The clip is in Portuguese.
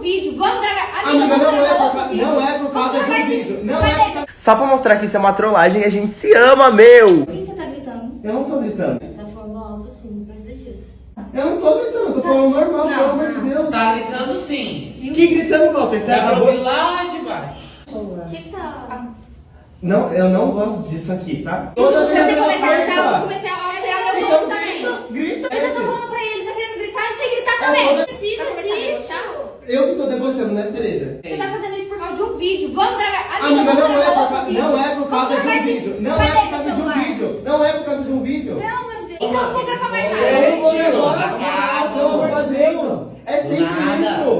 vídeo. Vamos gravar. Amiga, não é por causa de um vídeo. Não é por causa... Só pra mostrar que isso é uma trollagem e a gente se ama, meu! Por que você tá gritando? Eu não tô gritando. Tá falando alto sim, não precisa disso. Eu não tô gritando, tô falando normal, pelo amor de Deus. Tá gritando sim. Que gritando, Walter? Você Dá pra acabou... ouvir lá de baixo. O que tá? Não, eu não gosto disso aqui, tá? Toda Se vez você ela começar a gritar, eu vou faz, começar a alterar meu então tom também. grita. Eu já tô falando pra ele, tá querendo gritar, eu sei gritar É, também. toda- Precisa disso. Eu que tô debochando, né, Cereja? Você tá fazendo isso por causa de um vídeo. Vamos gravar. Amiga, vamos não é, gravar por, outro vídeo. não é por causa de um Vamos vídeo. Não Cadê é por meu causa de um celular? vídeo. Não é por causa de um vídeo. Pelo amor de Deus. Então eu vou gravar mais nada. Eu não vou Gente, gravar, largado. pelo amor de Deus. É sempre Nada. isso.